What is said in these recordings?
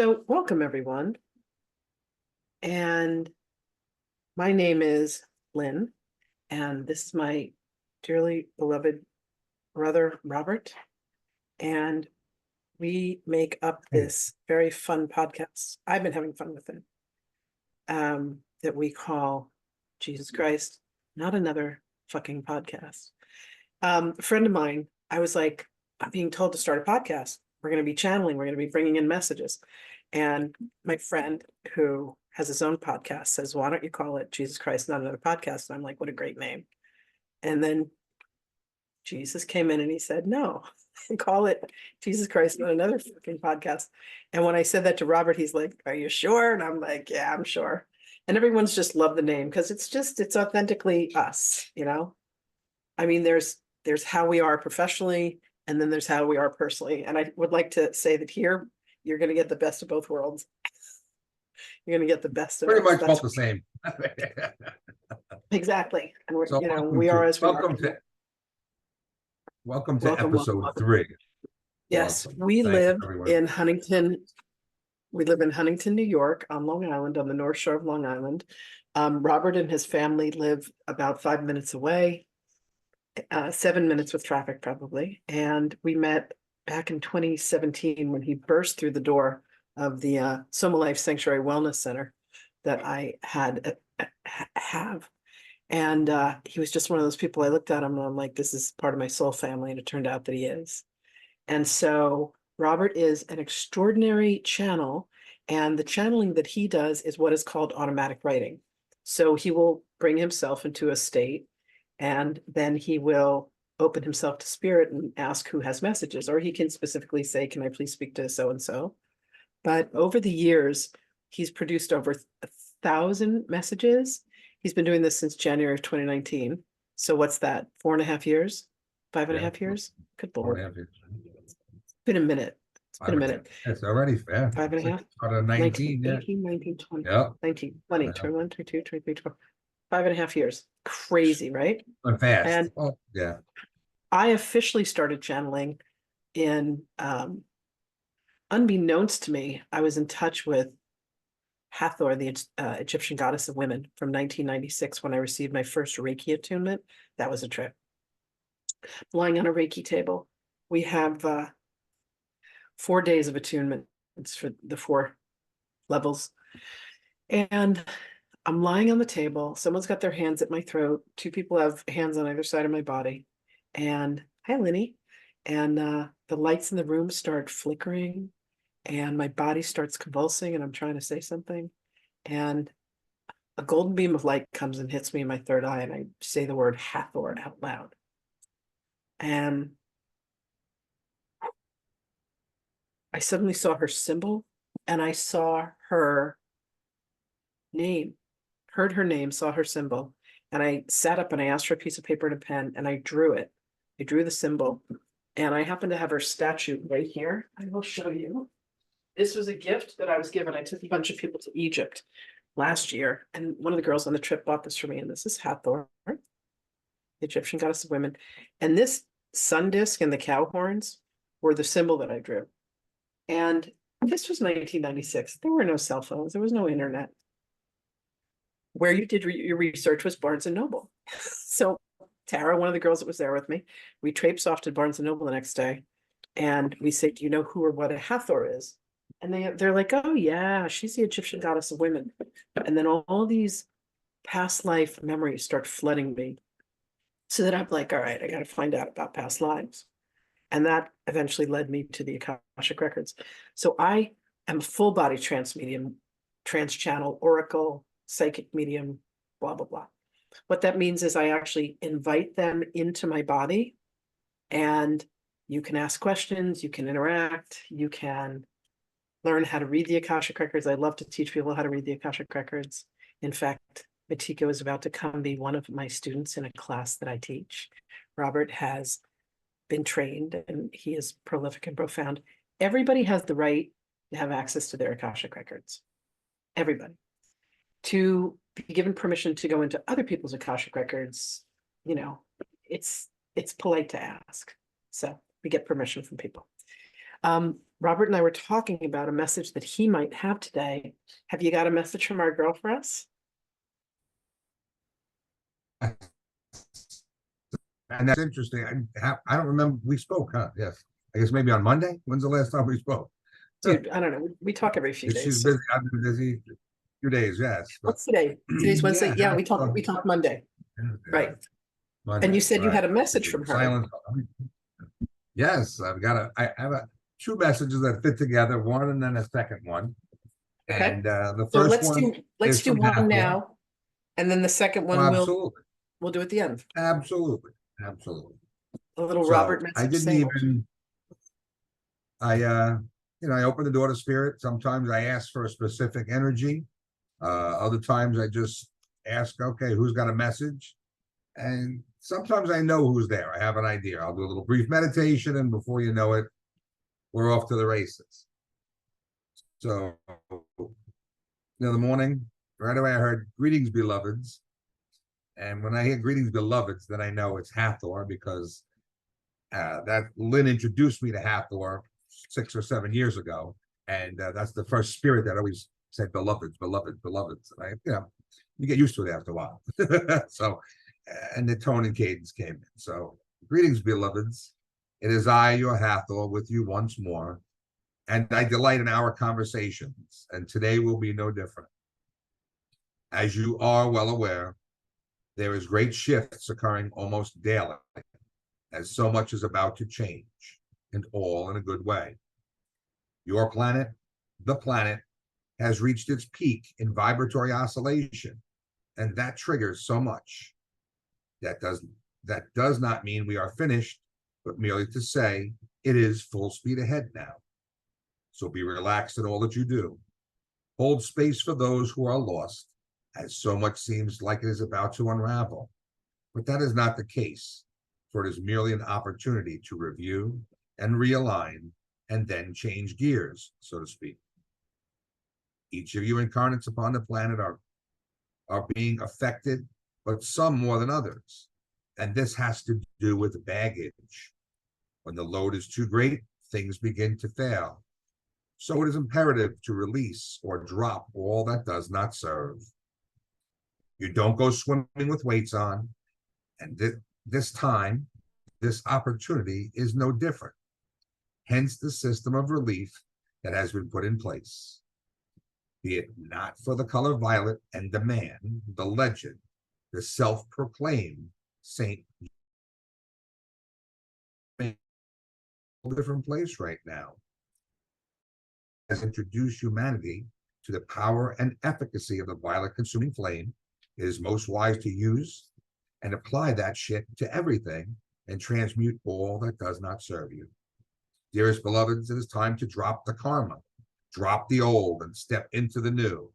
So welcome everyone. And my name is Lynn, and this is my dearly beloved brother, Robert. And we make up this very fun podcast. I've been having fun with it. That we call Jesus Christ, not another fucking podcast. A friend of mine, I was like, I'm being told to start a podcast. We're going to be channeling, we're going to be bringing in messages. And my friend who has his own podcast says, why don't you call it Jesus Christ, not another podcast? And I'm like, what a great name. And then Jesus came in and he said, no, call it Jesus Christ, not another fucking podcast. And when I said that to Robert, he's like, are you sure? And I'm like, yeah, I'm sure. And everyone's just loved the name because it's authentically us, you know? I mean, there's how we are professionally, and then there's how we are personally. And I would like to say that here, you're going to get the best of both worlds. You're going to get the best of pretty us. much both the same. exactly. And we're, So we are as we welcome are. welcome to episode 3. Yes, Welcome. we Thank live you, in Huntington. We live in Huntington, New York, on Long Island, on the North Shore of Long Island. Robert and his family live about 5 minutes away, 7 minutes with traffic probably. And we met back in 2017 when he burst through the door of the Soma Life Sanctuary Wellness Center that I have. And he was just one of those people. I looked at him and I'm like, this is part of my soul family. And it turned out that he is. And so Robert is an extraordinary channel. And the channeling that he does is what is called automatic writing. So he will bring himself into a state, and then he will open himself to spirit and ask who has messages, or he can specifically say, can I please speak to so-and-so? But over the years, he's produced over 1,000 messages. He's been doing this since January of 2019. So what's that? 4.5 years? 5.5 years? Good Lord. 4.5 years. It's been a minute. It's been a minute. It's already fair. 5.5. Out of 19, 19, 20, yeah. 19, 20, 21, 22, 23, 24. 5.5 years. Crazy, right? Went fast. And yeah. I officially started channeling in, unbeknownst to me, I was in touch with Hathor, the Egyptian goddess of women, from 1996 when I received my first Reiki attunement. That was a trip. Lying on a Reiki table. We have 4 days of attunement. It's for the 4 levels. And I'm lying on the table. Someone's got their hands at my throat. 2 people have hands on either side of my body. And hi, Linny. And the lights in the room start flickering and my body starts convulsing and I'm trying to say something. And a golden beam of light comes and hits me in my third eye and I say the word Hathor out loud. And I suddenly saw her symbol and I saw her name, heard her name, saw her symbol. And I sat up and I asked for a piece of paper and a pen and I drew it. I drew the symbol and I happen to have her statue right here. I will show you. This was a gift that I was given. I took a bunch of people to Egypt last year and one of the girls on the trip bought this for me. And this is Hathor, the Egyptian goddess of women. And this sun disk and the cow horns were the symbol that I drew. And this was 1996. There were no cell phones. There was no internet. Where you did your research was Barnes and Noble. So Tara, one of the girls that was there with me, we traipsed off to Barnes and Noble the next day. And we said, do you know who or what a Hathor is? And they're like, oh yeah, she's the Egyptian goddess of women. And then all these past life memories start flooding me. So that I'm like, all right, I got to find out about past lives. And that eventually led me to the Akashic Records. So I am a full body trance medium, trance channel, oracle, psychic medium, blah, blah, blah. What that means is I actually invite them into my body and you can ask questions, you can interact, you can learn how to read the Akashic Records. I love to teach people how to read the Akashic Records. In fact, Matiko is about to come be one of my students in a class that I teach. Robert has been trained and he is prolific and profound. Everybody has the right to have access to their Akashic Records. Everybody. To be given permission to go into other people's Akashic Records, you know, it's polite to ask. So we get permission from people. Robert and I were talking about a message that he might have today. Have you got a message from our girl for us? And that's interesting. I don't remember. We spoke, huh? Yes. I guess maybe on Monday. When's the last time we spoke? Dude, I don't know. We talk every few She's days. busy. I've been busy. Few days, yes. But What's today? Today's Wednesday. yeah, Yeah, we talked Monday. Right. Monday, And you said you right. had a message from her. Silent. Yes, I have two messages that fit together, one and then a second one. Okay. And the So first one let's is do from one Hathor. now, and then the second one Absolutely. we'll do at the end. Absolutely. A little So Robert I message didn't saying, even I open the door to spirit. Sometimes I ask for a specific energy. Other times I just ask, okay, who's got a message? And sometimes I know who's there. I have an idea. I'll do a little brief meditation, and before you know it, we're off to the races. So, the morning, right away, I heard greetings, beloveds. And when I hear greetings, beloveds, then I know it's Hathor, because that Lynn introduced me to Hathor 6 or 7 years ago. And that's the first spirit that always said beloveds, beloveds, beloveds. And you get used to it after a while. So, and the tone and cadence came in. So, greetings, beloveds. It is I, your Hathor, with you once more. And I delight in our conversations. And today will be no different. As you are well aware, there is great shifts occurring almost daily, as so much is about to change, and all in a good way. Your planet, the planet, has reached its peak in vibratory oscillation, and that triggers so much. That does not mean we are finished, but merely to say it is full speed ahead now. So be relaxed in all that you do. Hold space for those who are lost, as so much seems like it is about to unravel. But that is not the case, for it is merely an opportunity to review and realign and then change gears, so to speak. Each of you incarnates upon the planet are being affected, but some more than others. And this has to do with baggage. When the load is too great, things begin to fail. So it is imperative to release or drop all that does not serve. You don't go swimming with weights on, and this time, this opportunity is no different. Hence the system of relief that has been put in place. Be it not for the color violet and the man, the legend, the self-proclaimed saint, a different place right now. Has introduced humanity to the power and efficacy of the violet consuming flame. It is most wise to use and apply that shit to everything and transmute all that does not serve you. Dearest beloveds, it is time to drop the karma, drop the old, and step into the new.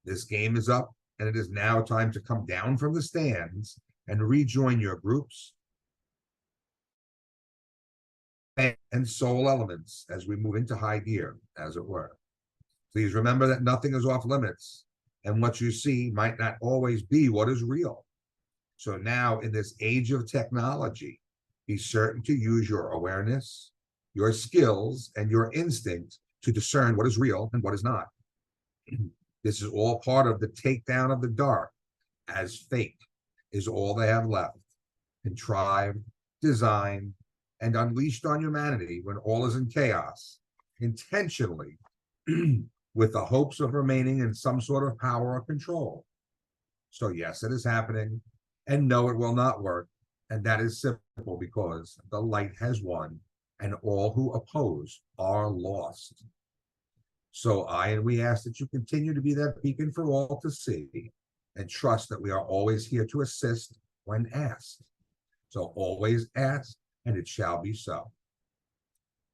This game is up, and it is now time to come down from the stands and rejoin your groups and soul elements as we move into high gear, as it were. Please remember that nothing is off limits, and what you see might not always be what is real. So now, in this age of technology, be certain to use your awareness, your skills, and your instinct to discern what is real and what is not. This is all part of the takedown of the dark, as fake is all they have left, contrived, designed, and unleashed on humanity when all is in chaos, intentionally, with the hopes of remaining in some sort of power or control. So yes, it is happening, and no, it will not work, and that is simple because the light has won, and all who oppose are lost. So we ask that you continue to be that beacon for all to see, and trust that we are always here to assist when asked. So always ask, and it shall be so.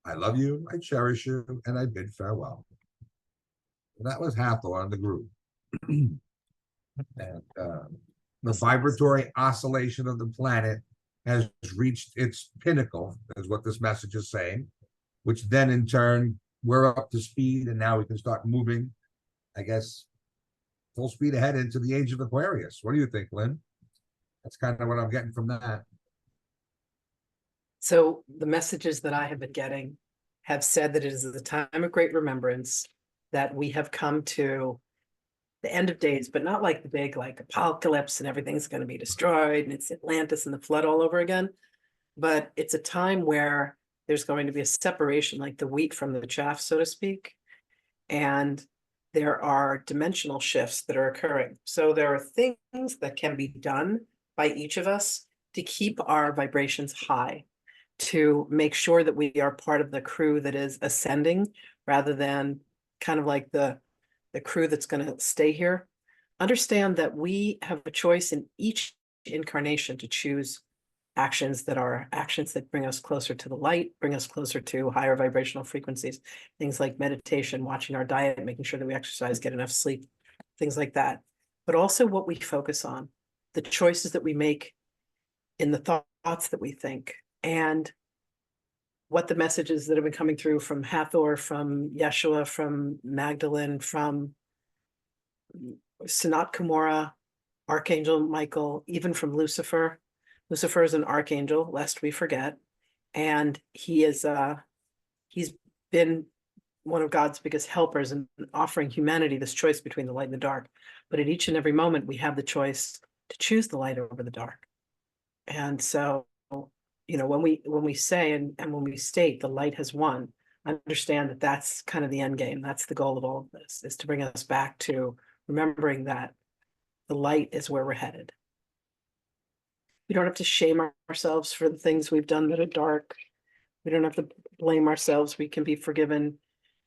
I love you, I cherish you, and I bid farewell. That was Hathor on the group. And the vibratory oscillation of the planet has reached its pinnacle, is what this message is saying, which then in turn, we're up to speed, and now we can start moving, I guess, full speed ahead into the age of Aquarius. What do you think, Lynn? That's kind of what I'm getting from that. So the messages that I have been getting have said that it is the time of great remembrance, that we have come to the end of days, but not like the big like apocalypse and everything's going to be destroyed and it's Atlantis and the flood all over again. But it's a time where there's going to be a separation, like the wheat from the chaff, so to speak. And there are dimensional shifts that are occurring. So there are things that can be done by each of us to keep our vibrations high, to make sure that we are part of the crew that is ascending rather than kind of like the crew that's going to stay here. Understand that we have a choice in each incarnation to choose actions that bring us closer to the light, bring us closer to higher vibrational frequencies, things like meditation, watching our diet, making sure that we exercise, get enough sleep, things like that. But also what we focus on, the choices that we make in the thoughts that we think, and what the messages that have been coming through from Hathor, from Yeshua, from Magdalene, from Sanat Kumara, Archangel Michael, even from Lucifer. Lucifer is an archangel, lest we forget. And he's been one of God's biggest helpers in offering humanity this choice between the light and the dark. But at each and every moment, we have the choice to choose the light over the dark. And so, when we say and when we state the light has won, understand that that's kind of the end game. That's the goal of all of this, is to bring us back to remembering that the light is where we're headed. We don't have to shame ourselves for the things we've done that are dark. We don't have to blame ourselves. We can be forgiven.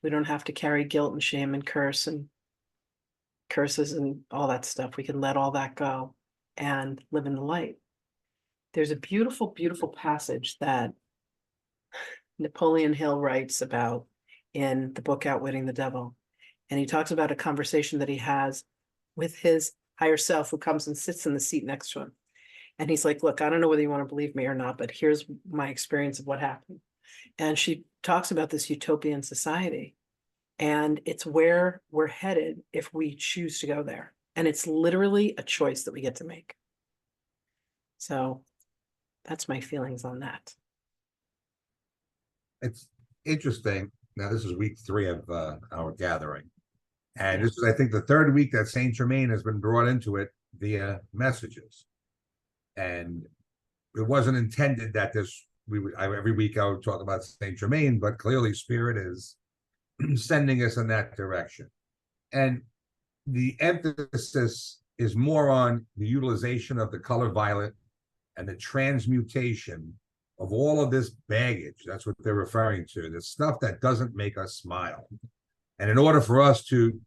We don't have to carry guilt and shame and curses and all that stuff. We can let all that go and live in the light. There's a beautiful, beautiful passage that Napoleon Hill writes about in the book Outwitting the Devil. And he talks about a conversation that he has with his higher self, who comes and sits in the seat next to him. And he's like, look, I don't know whether you want to believe me or not, but here's my experience of what happened. And she talks about this utopian society. And it's where we're headed if we choose to go there. And it's literally a choice that we get to make. So that's my feelings on that. It's interesting. Now, this is week 3 of our gathering. And this is, I think, the 3rd week that Saint Germain has been brought into it via messages. And it wasn't intended that every week I would talk about Saint Germain, but clearly Spirit is sending us in that direction. And the emphasis is more on the utilization of the color violet and the transmutation of all of this baggage. That's what they're referring to, the stuff that doesn't make us smile. And in order for us to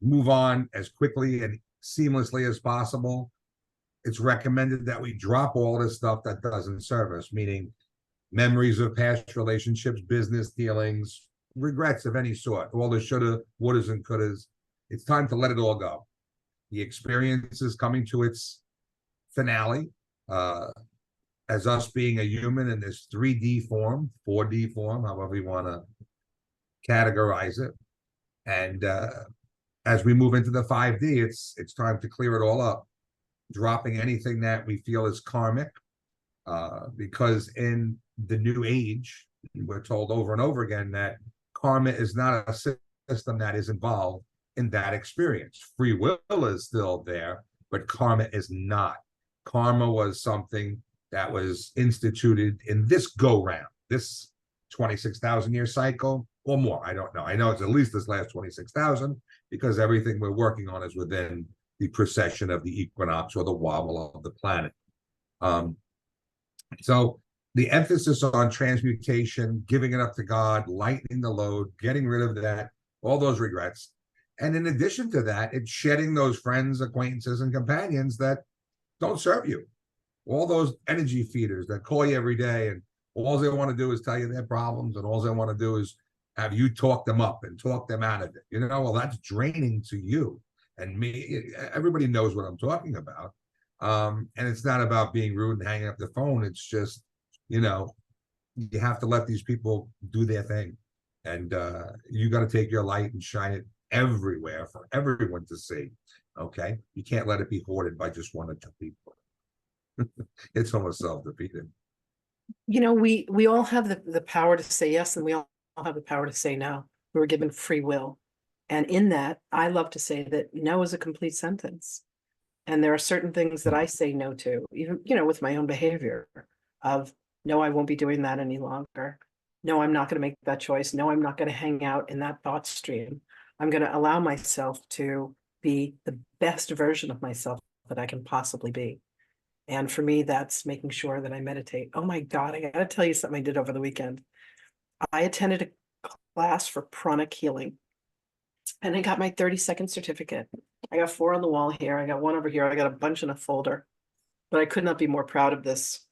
move on as quickly and seamlessly as possible, it's recommended that we drop all this stuff that doesn't serve us, meaning memories of past relationships, business dealings, regrets of any sort, all the shoulda, wouldas, and couldas. It's time to let it all go. The experience is coming to its finale, as us being a human in this 3D form, 4D form, however you want to categorize it. And as we move into the 5D, it's time to clear it all up, dropping anything that we feel is karmic, because in the new age, we're told over and over again that karma is not a system that is involved in that experience. Free will is still there, but karma is not. Karma was something that was instituted in this go-round, this 26,000-year cycle or more. I don't know. I know it's at least this last 26,000 because everything we're working on is within the precession of the equinox or the wobble of the planet. So the emphasis on transmutation, giving it up to God, lightening the load, getting rid of that, all those regrets. And in addition to that, it's shedding those friends, acquaintances, and companions that don't serve you. All those energy feeders that call you every day and all they want to do is tell you their problems, and all they want to do is have you talk them up and talk them out of it. Well, that's draining to you and me. Everybody knows what I'm talking about. And it's not about being rude and hanging up the phone. It's just, you have to let these people do their thing. And you got to take your light and shine it everywhere for everyone to see. Okay? You can't let it be hoarded by just 1 or 2 people. It's almost self-defeating. We all have the power to say yes, and we all have the power to say no. We were given free will. And in that, I love to say that no is a complete sentence. And there are certain things that I say no to, even, with my own behavior of, no, I won't be doing that any longer. No, I'm not going to make that choice. No, I'm not going to hang out in that thought stream. I'm going to allow myself to be the best version of myself that I can possibly be. And for me, that's making sure that I meditate. Oh my God, I got to tell you something I did over the weekend. I attended a class for Pranic Healing, and I got my 30-second certificate. I got 4 on the wall here. I got 1 over here. I got a bunch in a folder, but I could not be more proud of this.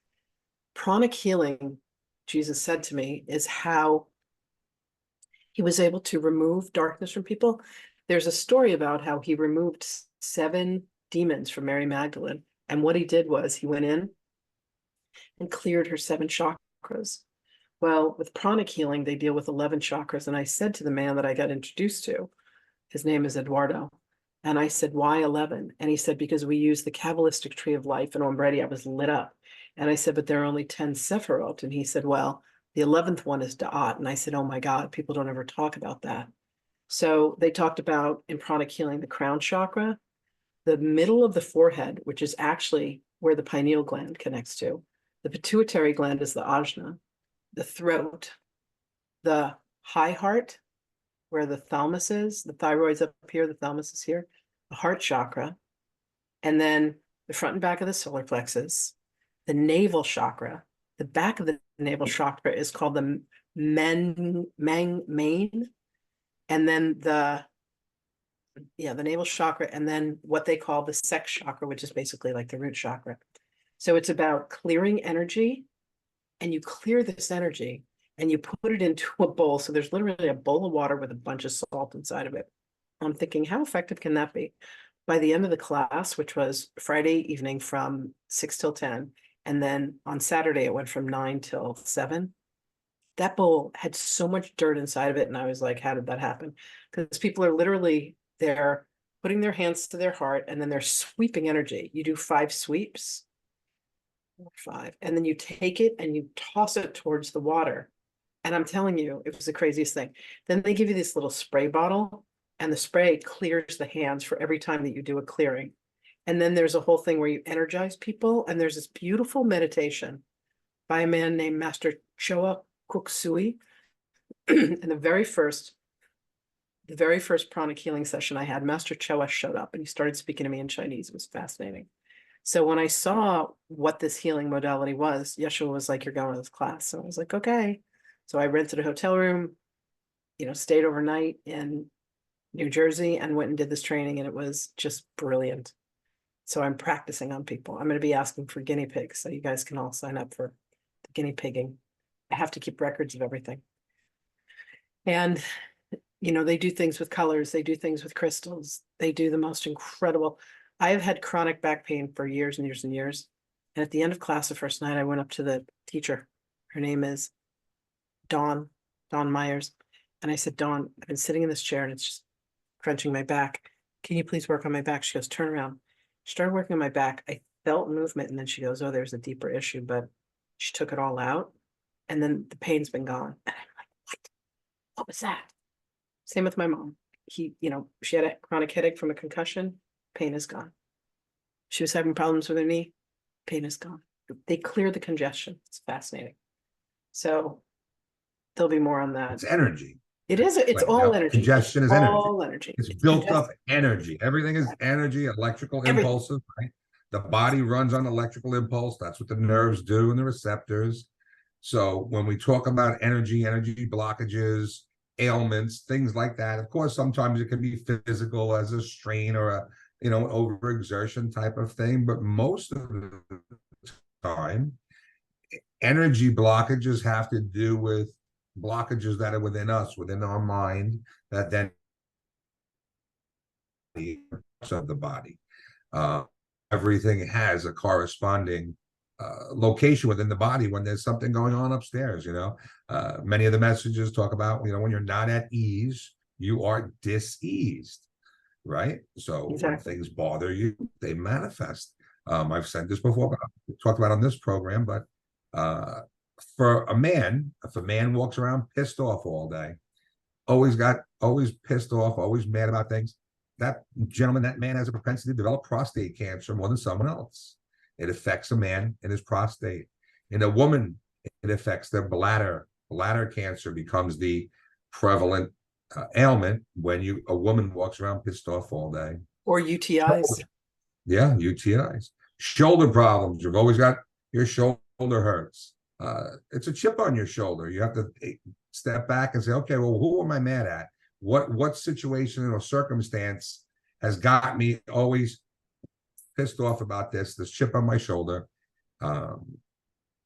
Pronic Healing, Jesus said to me, is how he was able to remove darkness from people. There's a story about how he removed 7 demons from Mary Magdalene. And what he did was he went in and cleared her 7 chakras. Well, with Pranic Healing, they deal with 11 chakras. And I said to the man that I got introduced to, his name is Eduardo. And I said, why 11? And he said, because we use the Kabbalistic tree of life. And already I was lit up. And I said, but there are only 10 Sephirot. And he said, well, the 11th one is Da'at. And I said, oh my God, people don't ever talk about that. So they talked about in Pranic Healing, the crown chakra, the middle of the forehead, which is actually where the pineal gland connects to. The pituitary gland is the ajna, the throat, the high heart, where the thalamus is, the thyroid's up here, the thalamus is here, the heart chakra, and then the front and back of the solar plexus, the navel chakra. The back of the navel chakra is called the main, and then the navel chakra, and then what they call the sex chakra, which is basically like the root chakra. So it's about clearing energy, and you clear this energy and you put it into a bowl. So there's literally a bowl of water with a bunch of salt inside of it. I'm thinking, how effective can that be? By the end of the class, which was Friday evening from 6 till 10, and then on Saturday it went from 9 till 7, that bowl had so much dirt inside of it. And I was like, how did that happen? Because people are literally, they're putting their hands to their heart and then they're sweeping energy. You do 5 sweeps, 5, and then you take it and you toss it towards the water. And I'm telling you, it was the craziest thing. Then they give you this little spray bottle, and the spray clears the hands for every time that you do a clearing. And then there's a whole thing where you energize people, and there's this beautiful meditation by a man named Master Choa Kuksui. And the very first Pranic Healing session I had, Master Choa showed up and he started speaking to me in Chinese. It was fascinating. So when I saw what this healing modality was, Yeshua was like, you're going to this class. So I was like, okay. So I rented a hotel room, stayed overnight in New Jersey and went and did this training, and it was just brilliant. So I'm practicing on people. I'm going to be asking for guinea pigs, so you guys can all sign up for the guinea pigging. I have to keep records of everything. And, they do things with colors. They do things with crystals. They do the most incredible. I have had chronic back pain for years and years and years. And at the end of class the first night, I went up to the teacher. Her name is Dawn Myers. And I said, Dawn, I've been sitting in this chair and it's just crunching my back. Can you please work on my back? She goes, turn around. She started working on my back. I felt movement. And then she goes, oh, there's a deeper issue, but she took it all out. And then the pain's been gone. And I'm like, what was that? Same with my mom. She had a chronic headache from a concussion. Pain is gone. She was having problems with her knee. Pain is gone. They clear the congestion. It's fascinating. So there'll be more on that. It's energy. It is. It's all energy. Congestion is all energy. It's built up energy. Everything is energy, electrical impulsive, right? The body runs on electrical impulse. That's what the nerves do and the receptors. So when we talk about energy blockages, ailments, things like that, of course, sometimes it can be physical as a strain or a, overexertion type of thing. But most of the time, energy blockages have to do with blockages that are within us, within our mind, that then of the body. Everything has a corresponding location within the body when there's something going on upstairs. Many of the messages talk about, when you're not at ease, you are diseased, right? So exactly. When things bother you, they manifest. I've said this before, but I've talked about on this program, but for a man, if a man walks around pissed off all day, always pissed off, always mad about things, that gentleman, that man has a propensity to develop prostate cancer more than someone else. It affects a man in his prostate. In a woman, it affects their bladder. Bladder cancer becomes the prevalent ailment when a woman walks around pissed off all day. Or UTIs. Yeah, UTIs. Shoulder problems. You've always got your shoulder hurts. It's a chip on your shoulder. You have to step back and say, okay, well, who am I mad at? What situation or circumstance has got me always pissed off about this chip on my shoulder?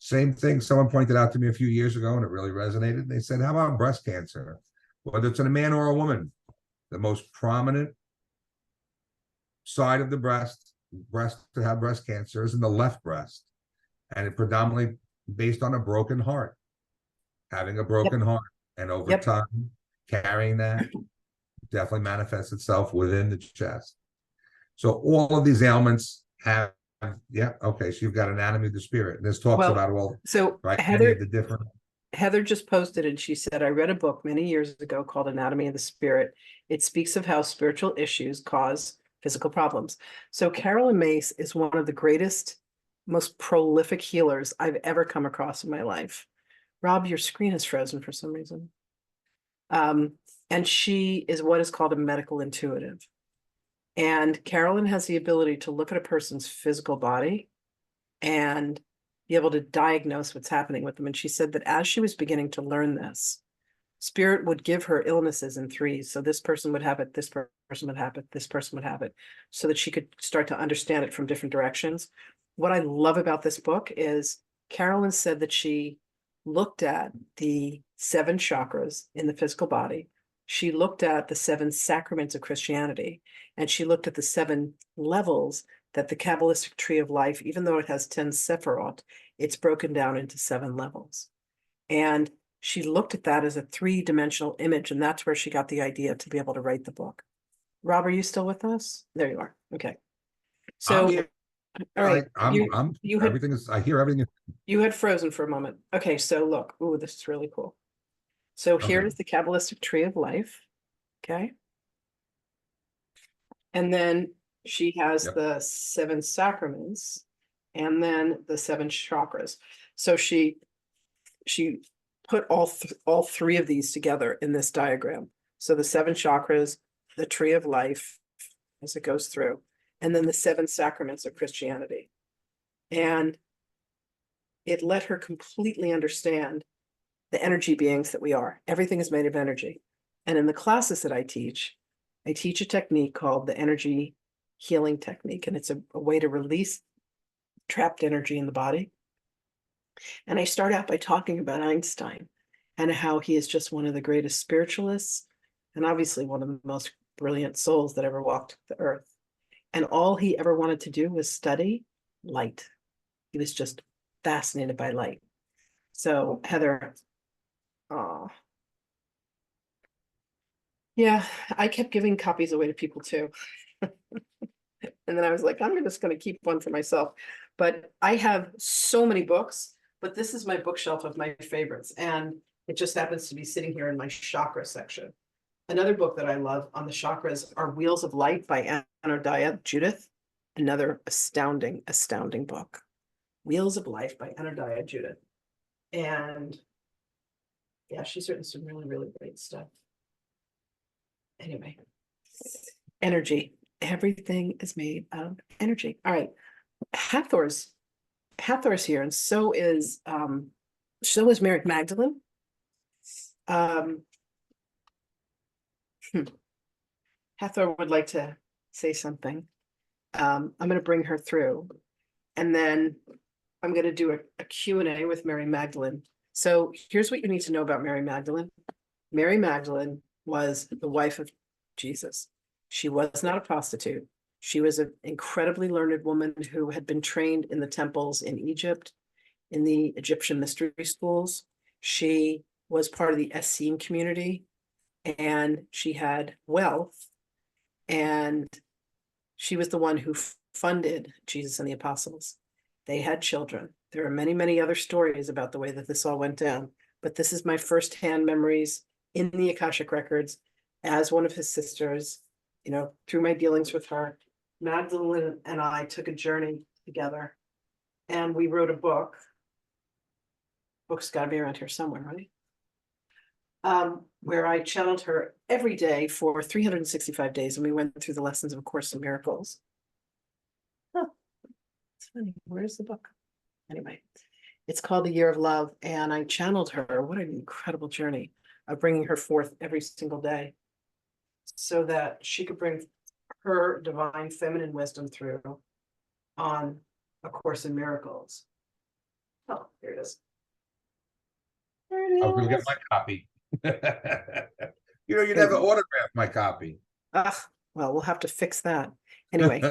Same thing someone pointed out to me a few years ago, and it really resonated. They said, how about breast cancer? Whether it's in a man or a woman, the most prominent side of the breast to have breast cancer is in the left breast, and it predominantly based on a broken heart, having a broken heart, and over time carrying that definitely manifests itself within the chest. So all of these ailments have, okay, so you've got anatomy of the spirit, and this talks about all, so right, Heather, any of the different. Heather just posted, and she said, I read a book many years ago called Anatomy of the Spirit. It speaks of how spiritual issues cause physical problems. So Carolyn Mace is one of the greatest, most prolific healers I've ever come across in my life. Rob, your screen is frozen for some reason. And she is what is called a medical intuitive. And Carolyn has the ability to look at a person's physical body and be able to diagnose what's happening with them. And she said that as she was beginning to learn this, Spirit would give her illnesses in threes. So this person would have it, this person would have it, this person would have it, so that she could start to understand it from different directions. What I love about this book is Carolyn said that she looked at the 7 chakras in the physical body. She looked at the 7 sacraments of Christianity, and she looked at the 7 levels that the Kabbalistic tree of life, even though it has 10 sephirot, it's broken down into 7 levels. And she looked at that as a 3-dimensional image, and that's where she got the idea to be able to write the book. Rob, are you still with us? There you are. Okay. So, all right. I hear everything. You had frozen for a moment. Okay, so look. Ooh, this is really cool. So here is the Kabbalistic tree of life. Okay. And then she has the 7 sacraments, and then the 7 chakras. So she put all 3 of these together in this diagram. So the 7 chakras, the tree of life as it goes through, and then the 7 sacraments of Christianity. And it let her completely understand the energy beings that we are. Everything is made of energy. And in the classes that I teach a technique called the energy healing technique. And it's a way to release trapped energy in the body. And I start out by talking about Einstein and how he is just one of the greatest spiritualists and obviously one of the most brilliant souls that ever walked the earth. And all he ever wanted to do was study light. He was just fascinated by light. So Heather, yeah, I kept giving copies away to people too. And then I was like, I'm just going to keep one for myself. But I have so many books, but this is my bookshelf of my favorites. And it just happens to be sitting here in my chakra section. Another book that I love on the chakras are Wheels of Light by Anodaya Judith. Another astounding book. Wheels of Life by Anodaya Judith. And yeah, she's written some really, really great stuff. Anyway, energy. Everything is made of energy. All right. Hathor's here, and so is Mary Magdalene. Hathor would like to say something. I'm going to bring her through, and then I'm going to do a Q&A with Mary Magdalene. So here's what you need to know about Mary Magdalene. Mary Magdalene was the wife of Jesus. She was not a prostitute. She was an incredibly learned woman who had been trained in the temples in Egypt, in the Egyptian mystery schools. She was part of the Essene community, and she had wealth, and she was the one who funded Jesus and the apostles. They had children. There are many, many other stories about the way that this all went down, but this is my firsthand memories in the Akashic Records as one of his sisters, you know, through my dealings with her. Magdalene and I took a journey together and we wrote a book. Book's got to be around here somewhere, right? Where I channeled her every day for 365 days, and we went through the lessons of A Course in Miracles. Oh, it's funny. Where's the book? Anyway, it's called The Year of Love, and I channeled her. What an incredible journey of bringing her forth every single day so that she could bring her divine feminine wisdom through on A Course in Miracles. Oh, here it is. There it is. I'll go get my copy. You know, you never autographed my copy. Well, we'll have to fix that. Anyway,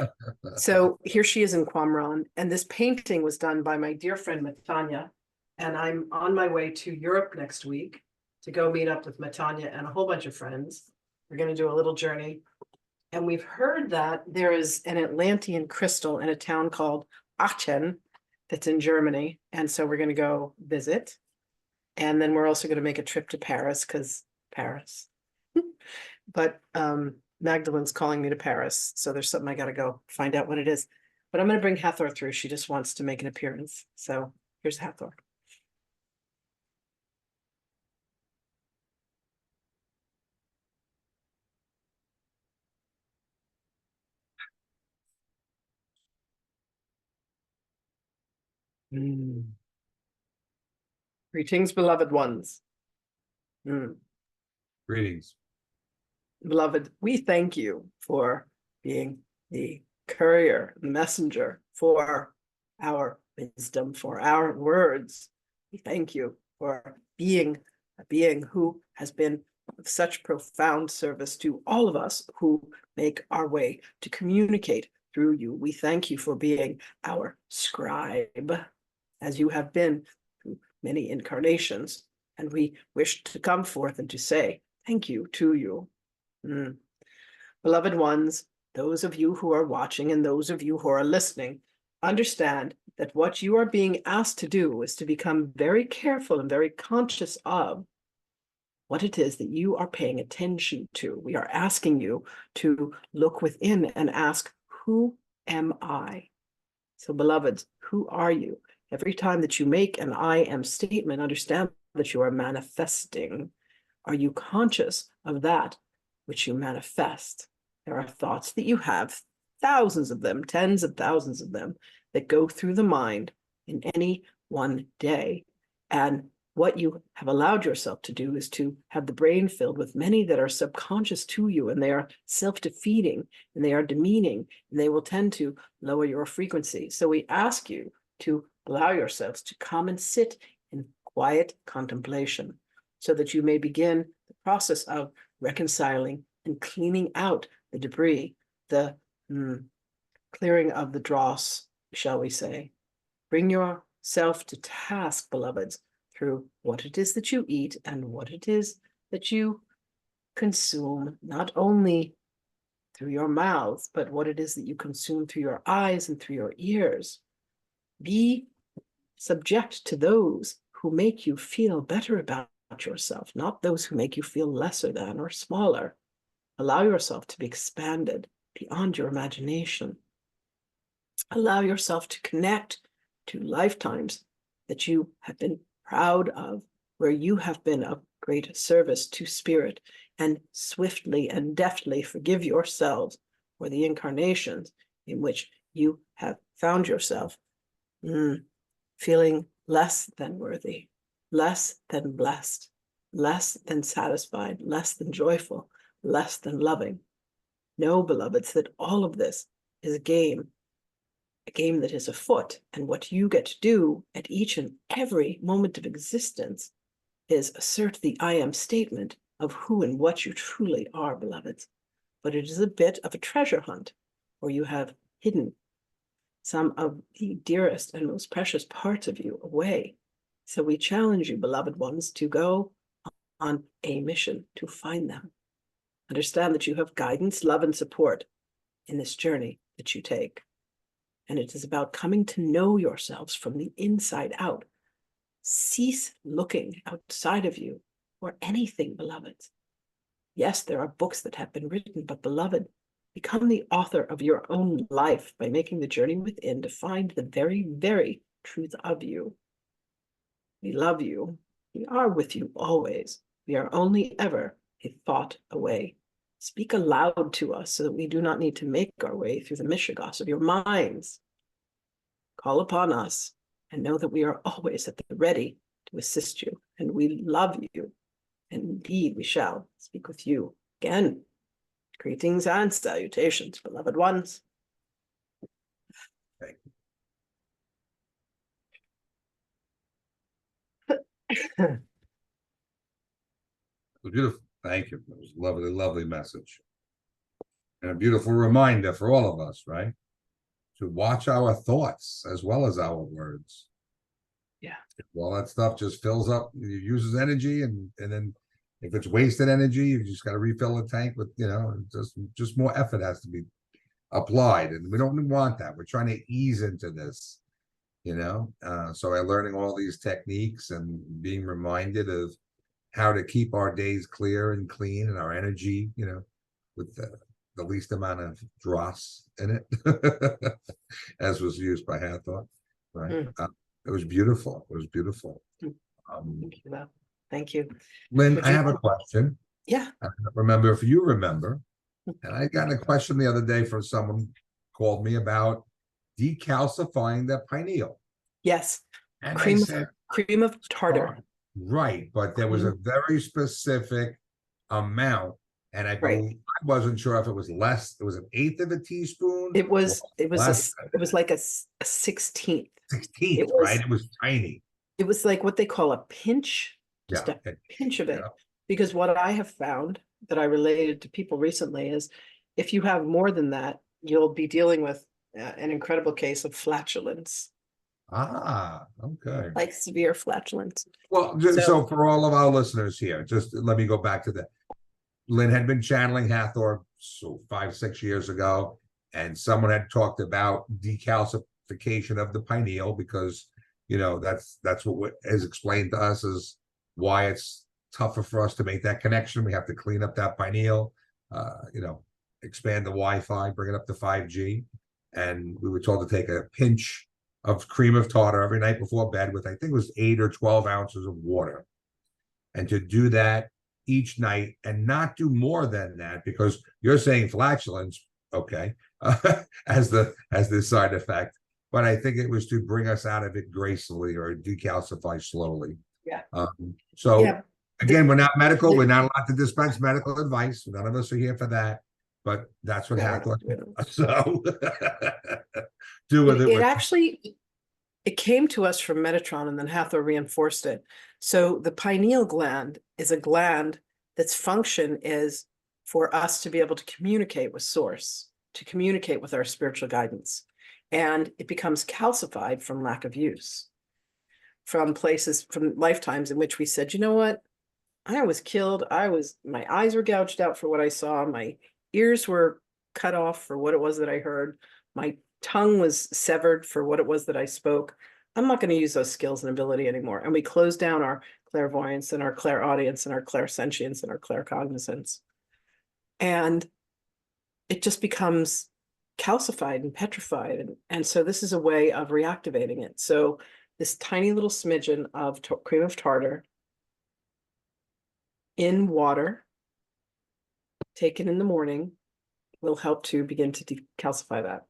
so here she is in Qumran, and this painting was done by my dear friend Matanya, and I'm on my way to Europe next week to go meet up with Matanya and a whole bunch of friends. We're going to do a little journey, and we've heard that there is an Atlantean crystal in a town called Aachen that's in Germany, and so we're going to go visit. And then we're also going to make a trip to Paris, because Paris. But Magdalene's calling me to Paris, so there's something I got to go find out what it is. But I'm going to bring Hathor through. She just wants to make an appearance. So here's Hathor. Greetings, beloved ones. Greetings. Beloved, we thank you for being the courier, the messenger for our wisdom, for our words. We thank you for being a being who has been of such profound service to all of us who make our way to communicate through you. We thank you for being our scribe, as you have been through many incarnations, and we wish to come forth and to say thank you to you. Beloved ones, those of you who are watching and those of you who are listening, understand that what you are being asked to do is to become very careful and very conscious of what it is that you are paying attention to. We are asking you to look within and ask, who am I? So, beloveds, who are you? Every time that you make an I am statement, understand that you are manifesting. Are you conscious of that which you manifest? There are thoughts that you have, thousands of them, tens of thousands of them, that go through the mind in any one day. And what you have allowed yourself to do is to have the brain filled with many that are subconscious to you, and they are self-defeating, and they are demeaning, and they will tend to lower your frequency. So we ask you to allow yourselves to come and sit in quiet contemplation so that you may begin the process of reconciling and cleaning out the debris, the clearing of the dross, shall we say. Bring yourself to task, beloveds, through what it is that you eat and what it is that you consume, not only through your mouths, but what it is that you consume through your eyes and through your ears. Be subject to those who make you feel better about yourself, not those who make you feel lesser than or smaller. Allow yourself to be expanded beyond your imagination. Allow yourself to connect to lifetimes that you have been proud of, where you have been of great service to spirit, and swiftly and deftly forgive yourselves for the incarnations in which you have found yourself feeling less than worthy, less than blessed, less than satisfied, less than joyful, less than loving. Know, beloveds, that all of this is a game that is afoot, and what you get to do at each and every moment of existence is assert the I am statement of who and what you truly are, beloveds. But it is a bit of a treasure hunt, where you have hidden some of the dearest and most precious parts of you away. So we challenge you, beloved ones, to go on a mission to find them. Understand that you have guidance, love, and support in this journey that you take. and it is about coming to know yourselves from the inside out. Cease looking outside of you for anything, beloveds. Yes, there are books that have been written, but beloved, become the author of your own life by making the journey within to find the very, very truth of you. We love you. We are with you always. We are only ever a thought away. Speak aloud to us so that we do not need to make our way through the mishigas of your minds. Call upon us and know that we are always at the ready to assist you, and we love you. And indeed, we shall speak with you again. Greetings and salutations, beloved ones. Thank you. It was beautiful. Thank you. It was a lovely, lovely message. And a beautiful reminder for all of us, right? To watch our thoughts as well as our words. Yeah. All that stuff just fills up, it uses energy, and then if it's wasted energy, you just got to refill the tank with, just more effort has to be applied. And we don't want that. We're trying to ease into this, so by learning all these techniques and being reminded of how to keep our days clear and clean and our energy, with the least amount of dross in it, as was used by Hathor, right? It was beautiful. It was beautiful. Thank you, love. Thank you. Lynn, I have a question. Yeah. I don't remember if you remember, and I got a question the other day from someone called me about decalcifying the pineal. Yes. And cream I of, said, cream of tartar. Right, but there was a very specific amount, and I wasn't sure if it was less. It was an eighth of a teaspoon. It was like a 16th. 16th, right? It was tiny. It was like what they call a pinch, just Yeah. a pinch of it. Yeah. Because what I have found that I related to people recently is if you have more than that, you'll be dealing with an incredible case of flatulence. Ah, okay. Like severe flatulence. Well, so for all of our listeners here, just let me go back to that. Lynn had been channeling Hathor 5-6 years ago, and someone had talked about decalcification of the pineal because that's what is explained to us as why it's tougher for us to make that connection. We have to clean up that pineal, expand the Wi-Fi, bring it up to 5G, and we were told to take a pinch of cream of tartar every night before bed with, I think it was 8 or 12 ounces of water, and to do that each night and not do more than that, because you're saying flatulence, okay, as the side effect, but I think it was to bring us out of it gracefully or decalcify slowly. Yeah. Again, we're not medical. We're not allowed to dispense medical advice. None of us are here for that. But that's what Hathor. So do with it. It came to us from Metatron, and then Hathor reinforced it. So the pineal gland is a gland that's function is for us to be able to communicate with source, to communicate with our spiritual guidance. And it becomes calcified from lack of use, from lifetimes in which we said, you know what? I was killed. My eyes were gouged out for what I saw. My ears were cut off for what it was that I heard. My tongue was severed for what it was that I spoke. I'm not going to use those skills and ability anymore. And we close down our clairvoyance and our clairaudience and our clairsentience and our claircognizance. And it just becomes calcified and petrified. And so this is a way of reactivating it. So this tiny little smidgen of cream of tartar in water, taken in the morning, will help to begin to decalcify that.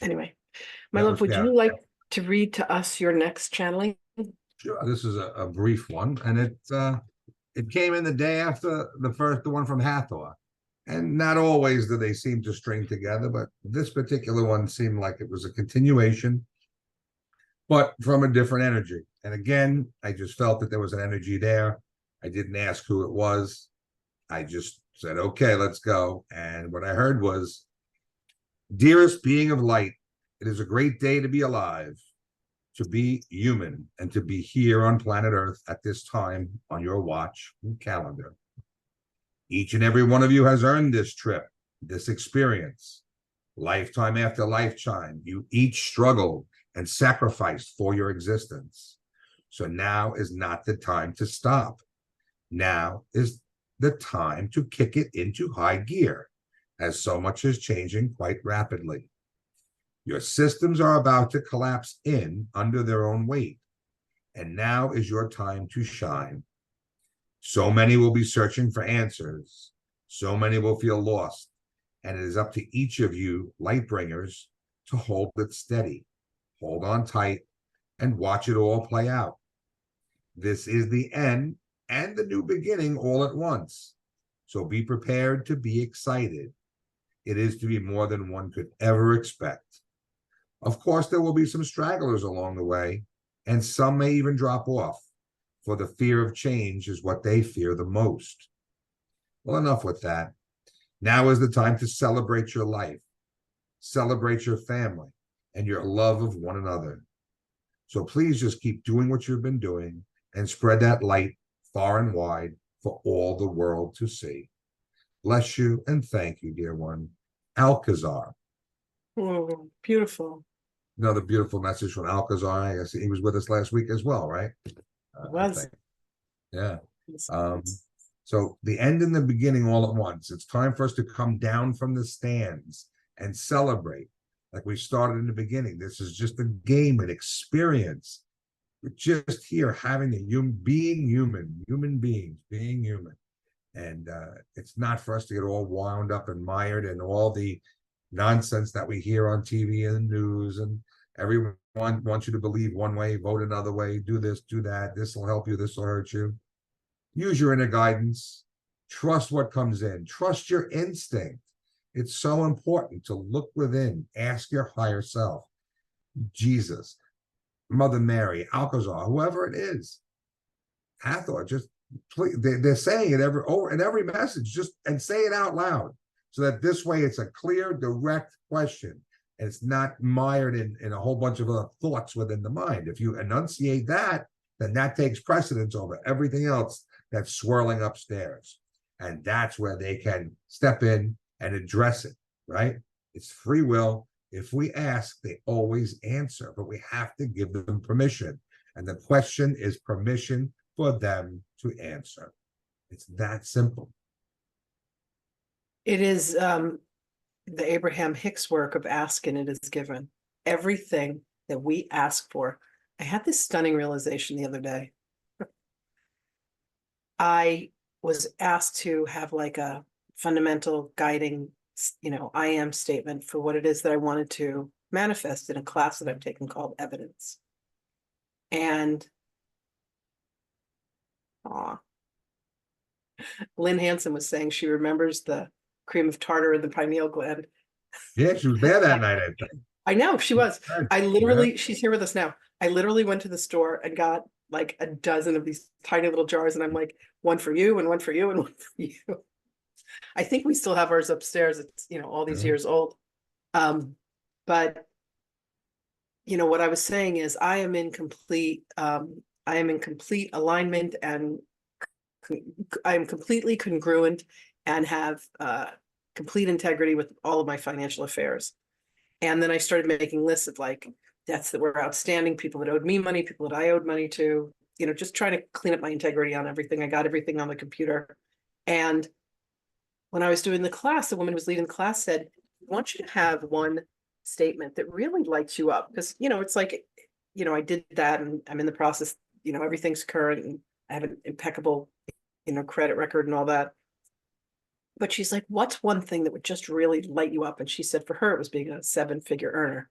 Anyway, my love, would you like to read to us your next channeling? Sure. This is a brief one, and it came in the day after the one from Hathor. And not always do they seem to string together, but this particular one seemed like it was a continuation, but from a different energy. And again, I just felt that there was an energy there. I didn't ask who it was. I just said, okay, let's go. And what I heard was, dearest being of light, it is a great day to be alive, to be human, and to be here on planet Earth at this time on your watch and calendar. Each and every one of you has earned this trip, this experience. Lifetime after lifetime, you each struggled and sacrificed for your existence. So now is not the time to stop. Now is the time to kick it into high gear, as so much is changing quite rapidly. Your systems are about to collapse in under their own weight, and now is your time to shine. So many will be searching for answers. So many will feel lost, and it is up to each of you, light bringers, to hold it steady, hold on tight, and watch it all play out. This is the end and the new beginning all at once. So be prepared to be excited. It is to be more than one could ever expect. Of course, there will be some stragglers along the way, and some may even drop off, for the fear of change is what they fear the most. Well, enough with that. Now is the time to celebrate your life, celebrate your family, and your love of one another. So please just keep doing what you've been doing and spread that light far and wide for all the world to see. Bless you and thank you, dear one. Alcazar. Oh, beautiful. Another beautiful message from Alcazar. I guess he was with us last week as well, right? It was. Yeah. So the end and the beginning all at once. It's time for us to come down from the stands and celebrate like we started in the beginning. This is just a game, an experience. We're just here having being human beings, being human. And it's not for us to get all wound up and mired in all the nonsense that we hear on TV and the news, and everyone wants you to believe one way, vote another way, do this, do that, this will help you, this will hurt you. Use your inner guidance. Trust what comes in. Trust your instinct. It's so important to look within, ask your higher self, Jesus, Mother Mary, Alcazar, whoever it is, Hathor, just please, they're saying it in every message, just and say it out loud, so that this way it's a clear, direct question, and it's not mired in a whole bunch of other thoughts within the mind. If you enunciate that, then that takes precedence over everything else that's swirling upstairs, and that's where they can step in and address it, right? It's free will. If we ask, they always answer, but we have to give them permission, and the question is permission for them to answer. It's that simple. It is the Abraham Hicks work of ask and it is given. Everything that we ask for. I had this stunning realization the other day. I was asked to have like a fundamental guiding, I am statement for what it is that I wanted to manifest in a class that I've taken called Evidence. And Lynn Hansen was saying she remembers the cream of tartar in the pineal gland. Yeah, she was there that night, I think. I know, she was. She's here with us now. I literally went to the store and got like a dozen of these tiny little jars, and I'm like, one for you and one for you and one for you. I think we still have ours upstairs. It's, all these years old. But what I was saying is I am in complete alignment, and I am completely congruent and have complete integrity with all of my financial affairs. And then I started making lists of like debts that were outstanding, people that owed me money, people that I owed money to, just trying to clean up my integrity on everything. I got everything on the computer. And when I was doing the class, the woman who was leading the class said, I want you to have one statement that really lights you up. Because, it's like, I did that and I'm in the process, everything's current and I have an impeccable, credit record and all that. But she's like, what's one thing that would just really light you up? And she said for her, it was being a 7-figure earner.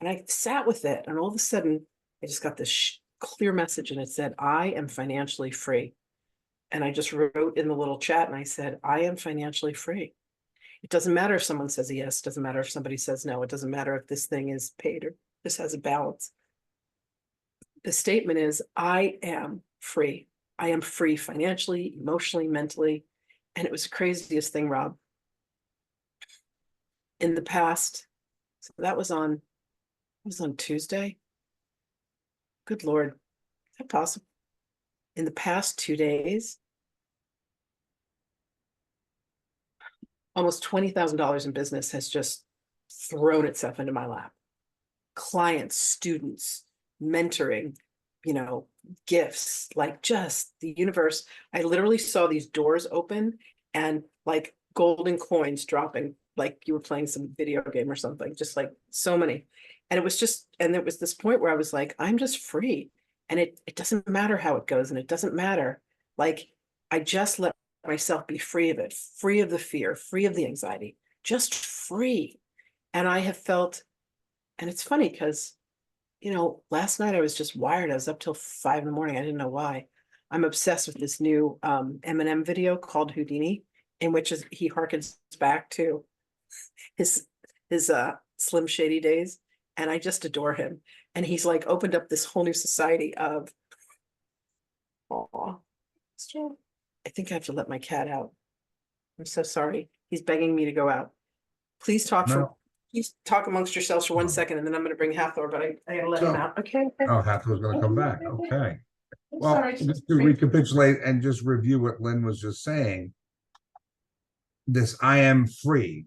And I sat with it. And all of a sudden, I just got this clear message. And it said, I am financially free. And I just wrote in the little chat and I said, I am financially free. It doesn't matter if someone says yes. It doesn't matter if somebody says no. It doesn't matter if this thing is paid or this has a balance. The statement is, I am free. I am free financially, emotionally, mentally. And it was the craziest thing, Rob. In the past, so that was on Tuesday. Good Lord, is that possible? In the past 2 days, almost $20,000 in business has just thrown itself into my lap. Clients, students, mentoring, gifts, like just the universe. I literally saw these doors open and like golden coins dropping, like you were playing some video game or something, just like so many. And there was this point where I was like, I'm just free. And it doesn't matter how it goes, and it doesn't matter. Like, I just let myself be free of it, free of the fear, free of the anxiety, just free. And I have felt, and it's funny because, last night I was just wired. I was up till 5 in the morning. I didn't know why. I'm obsessed with this new Eminem video called Houdini, in which he harkens back to his Slim Shady days. And I just adore him. And he's like opened up this whole new society of, aw, I think I have to let my cat out. I'm so sorry. He's begging me to go out. Please talk amongst yourselves for 1 second, and then I'm going to bring Hathor, but I gotta let him out. Okay. Oh, Hathor's gonna come back. Okay. Well, Sorry. just to recapitulate and just review what Lynn was just saying, this I am free.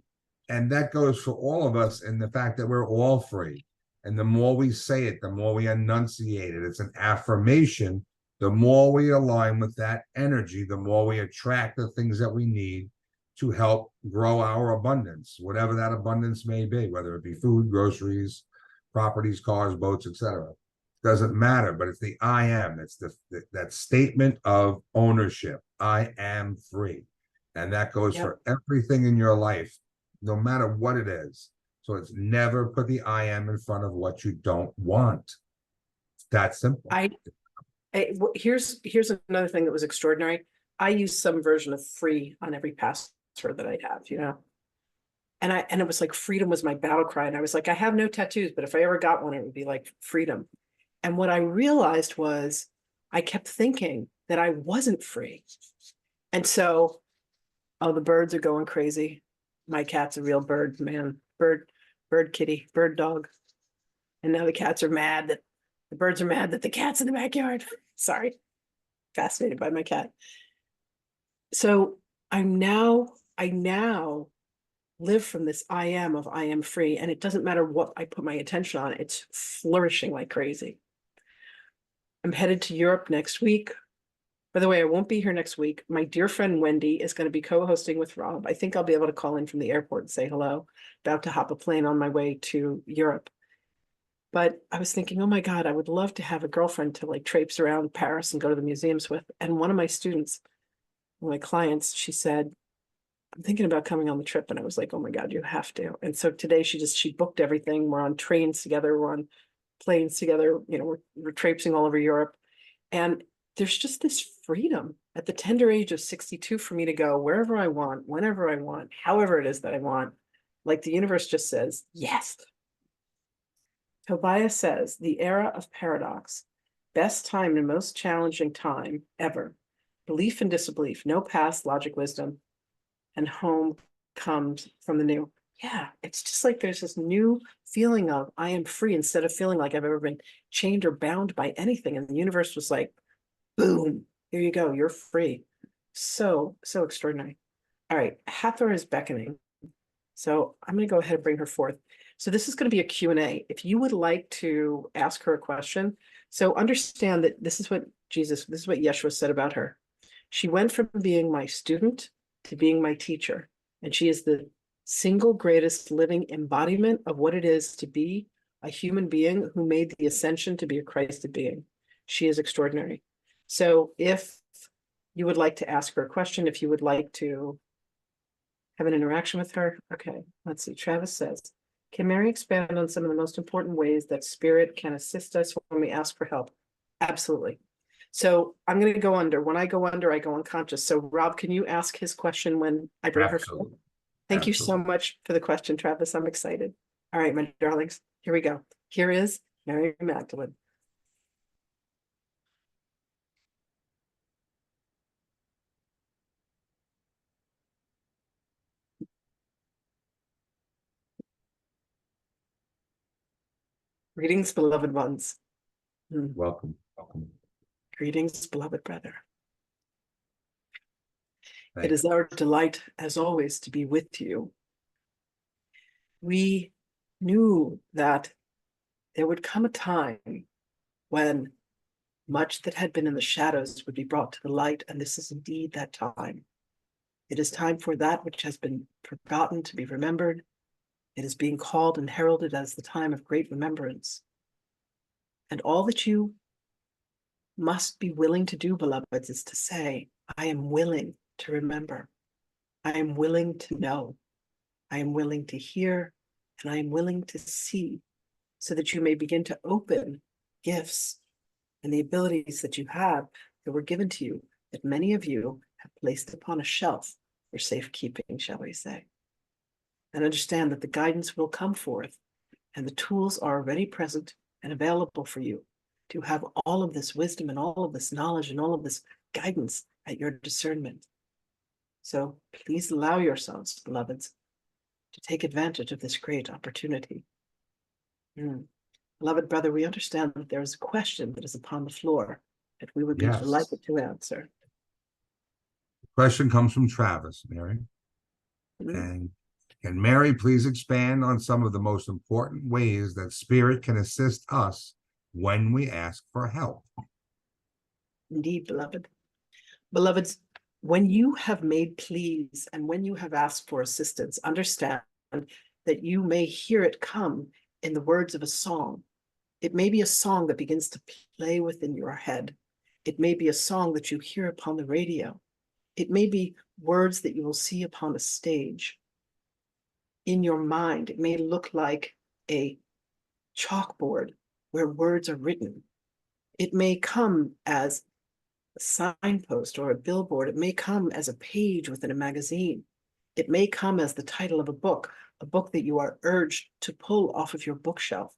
And that goes for all of us in the fact that we're all free. And the more we say it, the more we enunciate it. It's an affirmation. The more we align with that energy, the more we attract the things that we need to help grow our abundance, whatever that abundance may be, whether it be food, groceries, properties, cars, boats, etc. Doesn't matter, but it's the I am. It's that statement of ownership. I am free. And that goes for everything in your life, no matter what it is. So it's never put the I am in front of what you don't want. It's that simple. Here's another thing that was extraordinary. I use some version of free on every password that I have, and it was like freedom was my battle cry. And I was like, I have no tattoos, but if I ever got one, it would be like freedom. And what I realized was I kept thinking that I wasn't free. And so, the birds are going crazy. My cat's a real bird, man. Bird kitty, bird dog. And now the cats are mad that the birds are mad that the cat's in the backyard. Sorry. Fascinated by my cat. So I now live from this I am free. And it doesn't matter what I put my attention on, it's flourishing like crazy. I'm headed to Europe next week. By the way, I won't be here next week. My dear friend Wendy is going to be co-hosting with Rob. I think I'll be able to call in from the airport and say hello. About to hop a plane on my way to Europe. But I was thinking, oh my God, I would love to have a girlfriend to like traipse around Paris and go to the museums with. And one of my students, one of my clients, she said, I'm thinking about coming on the trip. And I was like, oh my God, you have to. And so today she booked everything. We're on trains together. We're on planes together. We're traipsing all over Europe. And there's just this freedom at the tender age of 62 for me to go wherever I want, whenever I want, however it is that I want. Like the universe just says, yes. Tobias says, the era of paradox, best time and most challenging time ever. Belief and disbelief, no past, logic, wisdom, and home comes from the new. Yeah, it's just like there's this new feeling of I am free instead of feeling like I've ever been chained or bound by anything. And the universe was like, boom, here you go, you're free. So extraordinary. All right, Hathor is beckoning. So I'm going to go ahead and bring her forth. So this is going to be a Q&A. If you would like to ask her a question, so understand that this is what Yeshua said about her. She went from being my student to being my teacher. And she is the single greatest living embodiment of what it is to be a human being who made the ascension to be a Christed being. She is extraordinary. So if you would like to ask her a question, if you would like to have an interaction with her, okay, let's see. Travis says, can Mary expand on some of the most important ways that spirit can assist us when we ask for help? Absolutely. So I'm going to go under. When I go under, I go unconscious. So Rob, can you ask his question when I bring her forth? Thank you so much for the question, Travis. I'm excited. All right, my darlings, here we go. Here is Mary Magdalene. Greetings, beloved ones. Welcome. Greetings, beloved brother. It is our delight, as always, to be with you. we knew that there would come a time when much that had been in the shadows would be brought to the light, and this is indeed that time. It is time for that which has been forgotten to be remembered. It is being called and heralded as the time of great remembrance. And all that you must be willing to do, beloveds, is to say, I am willing to remember. I am willing to know. I am willing to hear, and I am willing to see, so that you may begin to open gifts and the abilities that you have that were given to you, that many of you have placed upon a shelf for safekeeping, shall we say. And understand that the guidance will come forth, and the tools are already present and available for you to have all of this wisdom and all of this knowledge and all of this guidance at your discernment. So please allow yourselves, beloveds, to take advantage of this great opportunity. Beloved brother, we understand that there is a question that is upon the floor that we would be Yes. delighted to answer. The question comes from Travis, Mary. And can Mary please expand on some of the most important ways that spirit can assist us when we ask for help? Indeed, beloved. Beloveds, when you have made pleas and when you have asked for assistance, understand that you may hear it come in the words of a song. It may be a song that begins to play within your head. It may be a song that you hear upon the radio. It may be words that you will see upon a stage. In your mind, it may look like a chalkboard where words are written. It may come as a signpost or a billboard. It may come as a page within a magazine. It may come as the title of a book that you are urged to pull off of your bookshelf.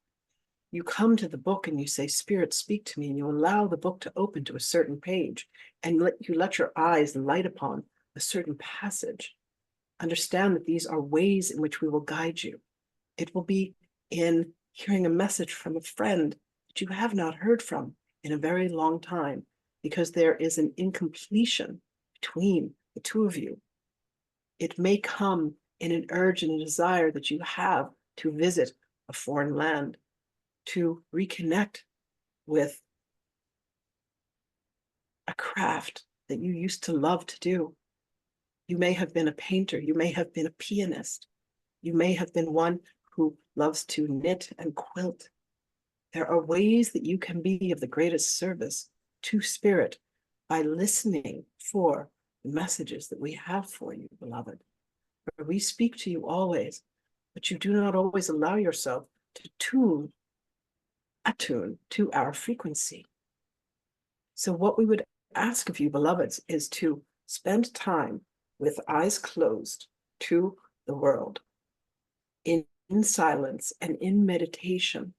You come to the book and you say, Spirit, speak to me, and you allow the book to open to a certain page, and you let your eyes light upon a certain passage. Understand that these are ways in which we will guide you. It will be in hearing a message from a friend that you have not heard from in a very long time, because there is an incompletion between the two of you. It may come in an urge and a desire that you have to visit a foreign land, to reconnect with a craft that you used to love to do. You may have been a painter. You may have been a pianist. You may have been one who loves to knit and quilt. There are ways that you can be of the greatest service to spirit by listening for the messages that we have for you, beloved. For we speak to you always, but you do not always allow yourself to attune to our frequency. So what we would ask of you, beloveds, is to spend time with eyes closed to the world, in silence and in meditation.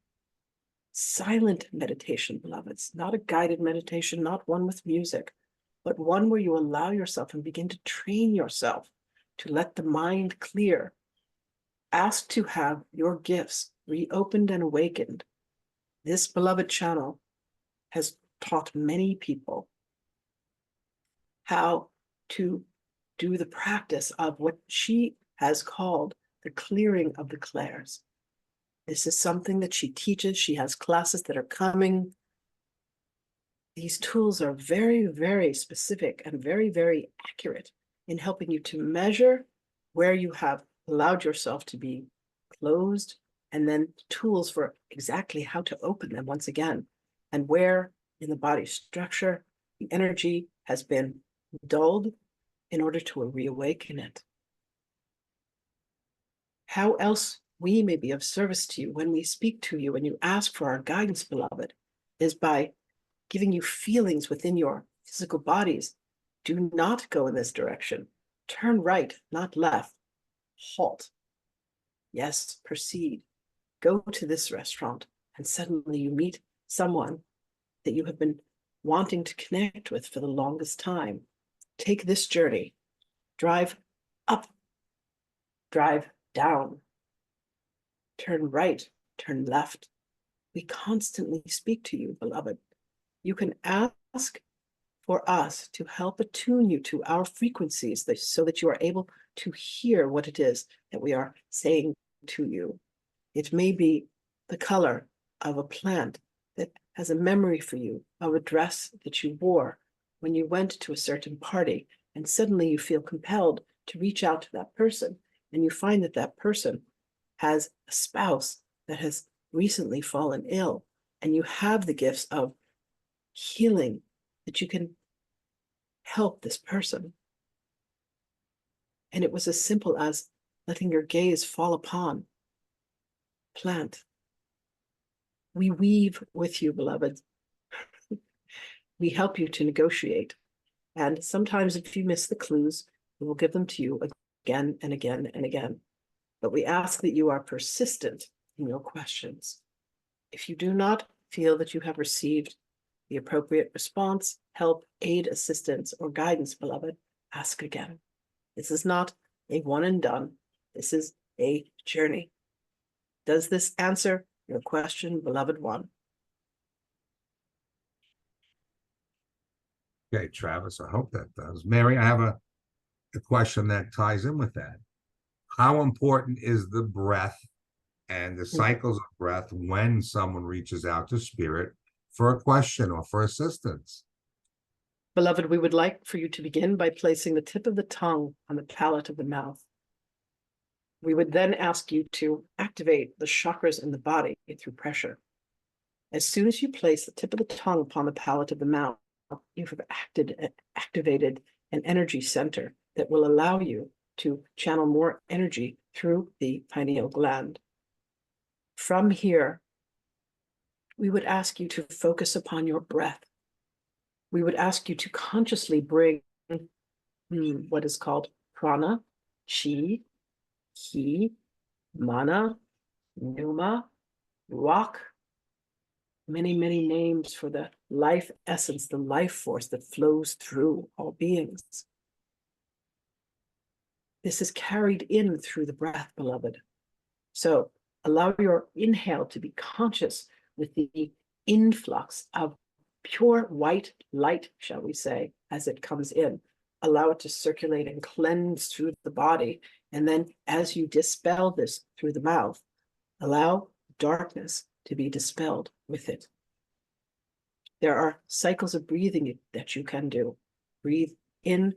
Silent meditation, beloveds, not a guided meditation, not one with music, but one where you allow yourself and begin to train yourself to let the mind clear. Ask to have your gifts reopened and awakened. This beloved channel has taught many people how to do the practice of what she has called the clearing of the clairs. This is something that she teaches. She has classes that are coming. These tools are very, very specific and very, very accurate in helping you to measure where you have allowed yourself to be closed, and then tools for exactly how to open them once again, and where in the body structure the energy has been dulled in order to reawaken it. How else we may be of service to you when we speak to you and you ask for our guidance, beloved, is by giving you feelings within your physical bodies. Do not go in this direction. Turn right, not left. Halt. Yes, proceed. Go to this restaurant, and suddenly you meet someone that you have been wanting to connect with for the longest time. Take this journey. Drive up. Drive down. Turn right, turn left. We constantly speak to you, beloved. You can ask for us to help attune you to our frequencies so that you are able to hear what it is that we are saying to you. It may be the color of a plant that has a memory for you of a dress that you wore when you went to a certain party, and suddenly you feel compelled to reach out to that person, and you find that that person has a spouse that has recently fallen ill, and you have the gifts of healing that you can help this person. And it was as simple as letting your gaze fall upon plant. We weave with you, beloved. We help you to negotiate. And sometimes if you miss the clues, we will give them to you again and again and again. But we ask that you are persistent in your questions. If you do not feel that you have received the appropriate response, help, aid, assistance, or guidance, beloved, ask again. This is not a one and done. This is a journey. Does this answer your question, beloved one? Okay, Travis, I hope that does. Mary, I have a question that ties in with that. How important is the breath and the cycles of breath when someone reaches out to spirit for a question or for assistance? Beloved, we would like for you to begin by placing the tip of the tongue on the palate of the mouth. We would then ask you to activate the chakras in the body through pressure. As soon as you place the tip of the tongue upon the palate of the mouth, you have activated an energy center that will allow you to channel more energy through the pineal gland. From here, we would ask you to focus upon your breath. We would ask you to consciously bring what is called prana, chi, ki, mana, pneuma, ruach, many, many names for the life essence, the life force that flows through all beings. This is carried in through the breath, beloved. So allow your inhale to be conscious with the influx of pure white light, shall we say, as it comes in. Allow it to circulate and cleanse through the body. And then as you dispel this through the mouth, allow darkness to be dispelled with it. There are cycles of breathing that you can do. Breathe in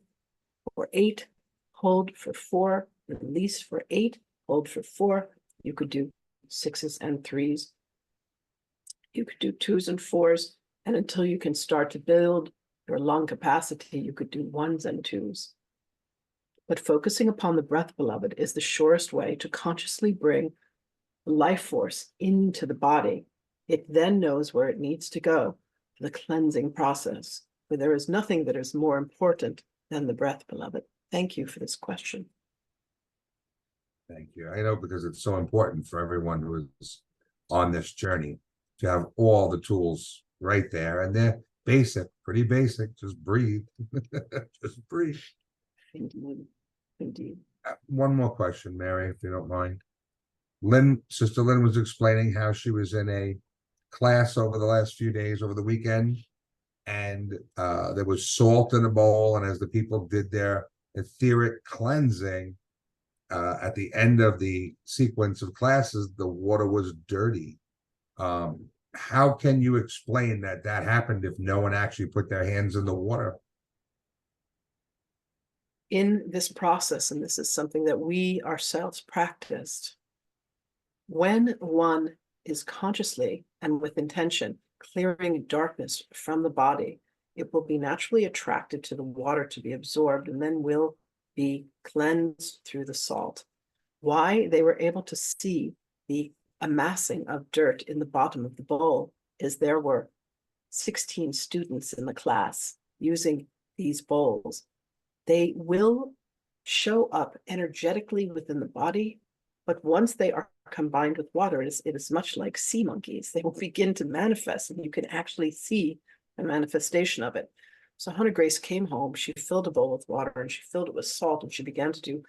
for 8, hold for 4, release for 8, hold for 4. You could do 6s and 3s. You could do 2s and 4s. And until you can start to build your lung capacity, you could do 1s and 2s. But focusing upon the breath, beloved, is the surest way to consciously bring life force into the body. It then knows where it needs to go for the cleansing process. For there is nothing that is more important than the breath, beloved. Thank you for this question. Thank you. I know, because it's so important for everyone who is on this journey to have all the tools right there. And they're basic, pretty basic. Just breathe. Just breathe. Indeed. Indeed. One more question, Mary, if you don't mind. Sister Lynn was explaining how she was in a class over the last few days, over the weekend, and there was salt in a bowl, and as the people did their etheric cleansing, at the end of the sequence of classes, the water was dirty. How can you explain that happened if no one actually put their hands in the water? In this process, and this is something that we ourselves practiced, when one is consciously and with intention clearing darkness from the body, it will be naturally attracted to the water to be absorbed and then will be cleansed through the salt. Why they were able to see the amassing of dirt in the bottom of the bowl is there were 16 students in the class using these bowls. They will show up energetically within the body, but once they are combined with water, it is much like sea monkeys. They will begin to manifest, and you can actually see a manifestation of it. So Hannah Grace came home, she filled a bowl with water, and she filled it with salt, and she began to do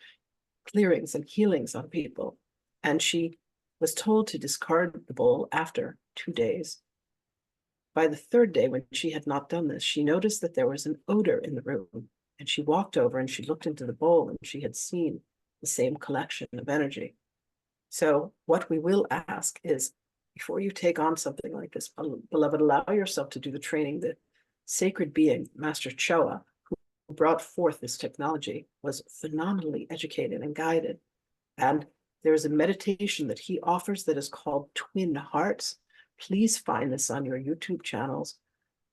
clearings and healings on people. And she was told to discard the bowl after 2 days. By the 3rd day, when she had not done this, she noticed that there was an odor in the room, and she walked over and she looked into the bowl, and she had seen the same collection of energy. So what we will ask is, before you take on something like this, beloved, allow yourself to do the training. The sacred being, Master Choa, who brought forth this technology, was phenomenally educated and guided. And there is a meditation that he offers that is called Twin Hearts. Please find this on your YouTube channels.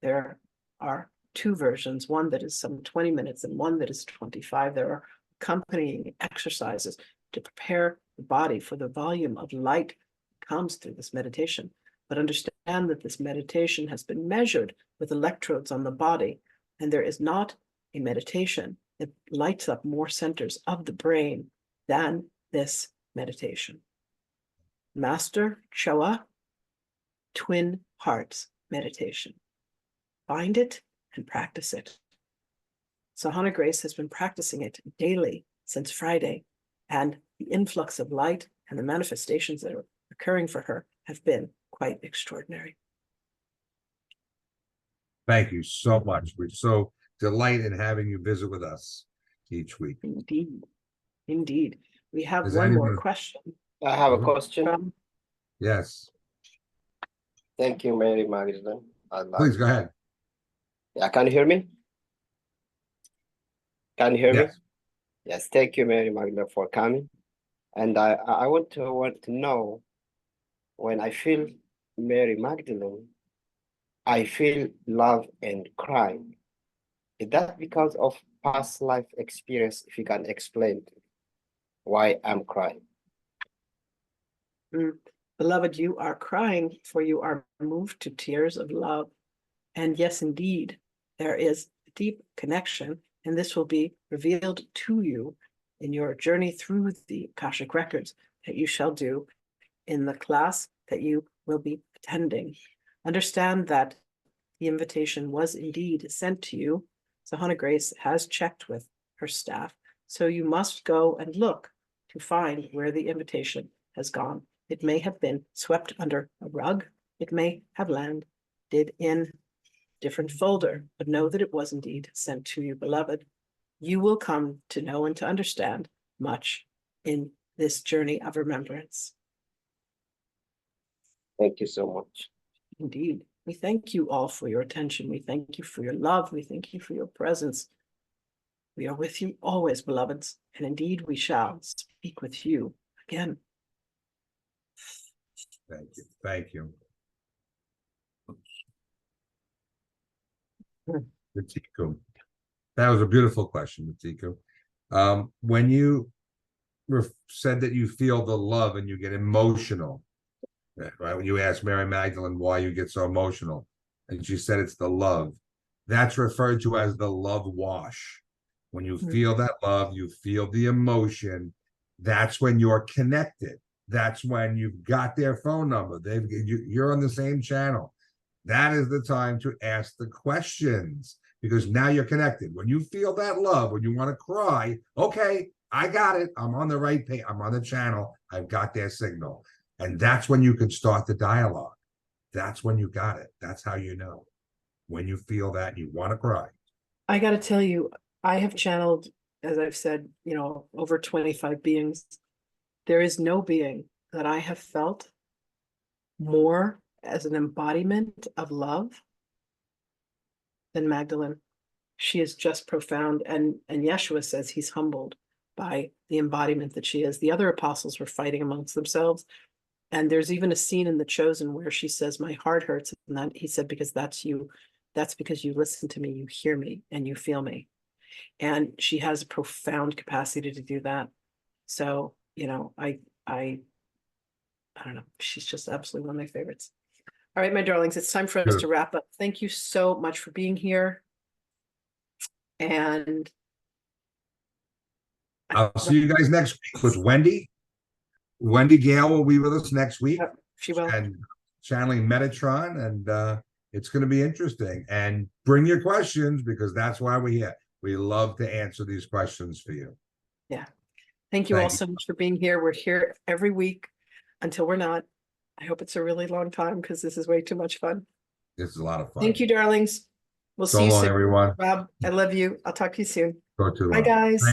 There are two versions, one that is some 20 minutes and one that is 25. There are accompanying exercises to prepare the body for the volume of light that comes through this meditation. But understand that this meditation has been measured with electrodes on the body, and there is not a meditation that lights up more centers of the brain than this meditation. Master Choa, Twin Hearts meditation. Find it and practice it. Sahana Grace has been practicing it daily since Friday, and the influx of light and the manifestations that are occurring for her have been quite extraordinary. Thank you so much. We're so delighted in having you visit with us each week. Indeed. Indeed. We have Is one more anyone- question. I have a Mhm. question. Yes, Thank you, Mary Magdalene. please go ahead. Yeah, can you hear me? Can you hear me? Yes. Yes, thank you, Mary Magdalene, for coming. And I want to know, when I feel Mary Magdalene, I feel love and cry. Is that because of past life experience? If you can explain why I'm crying. Beloved, you are crying, for you are moved to tears of love. And yes, indeed, there is a deep connection, and this will be revealed to you in your journey through the Akashic records that you shall do in the class that you will be attending. Understand that the invitation was indeed sent to you. Sahana Grace has checked with her staff, so you must go and look to find where the invitation has gone. It may have been swept under a rug. It may have landed in different folder, but know that it was indeed sent to you, beloved. You will come to know and to understand much in this journey of remembrance. Thank you so much. Indeed. We thank you all for your attention. We thank you for your love. We thank you for your presence. We are with you always, beloveds, and indeed we shall speak with you again. Thank you. Thank you. Matiku. That was a beautiful question, Matiku. When you said that you feel the love and you get emotional, right? When you asked Mary Magdalene why you get so emotional, and she said it's the love, that's referred to as the love wash. When you feel that love, you feel the emotion, that's when you're connected. That's when you've got their phone number. You're on the same channel. That is the time to ask the questions, because now you're connected. When you feel that love, when you want to cry, okay, I got it. I'm on the right page. I'm on the channel. I've got their signal. And that's when you can start the dialogue. That's when you got it. That's how you know. When you feel that you want to cry. I got to tell you, I have channeled, as I've said, over 25 beings. There is no being that I have felt more as an embodiment of love than Magdalene. She is just profound. And Yeshua says he's humbled by the embodiment that she is. The other apostles were fighting amongst themselves. And there's even a scene in The Chosen where she says, my heart hurts. And that he said, because that's you. That's because you listen to me, you hear me, and you feel me. And she has a profound capacity to do that. So, I don't know. She's just absolutely one of my favorites. All right, my darlings, it's time for us to wrap up. Thank you so much for being here. And I'll see you guys next week with Wendy. Wendy Gale will be with us next week. She will. And channeling Metatron, and it's going to be interesting. And bring your questions, because that's why we're here. We love to answer these questions for you. Yeah. Thank you all so much for being here. We're here every week until we're not. I hope it's a really long time, because this is way too much fun. This is a lot of fun. Thank you, darlings. We'll So see you long, soon. everyone. Rob, I love you. I'll talk to you soon. Go to Bye, guys.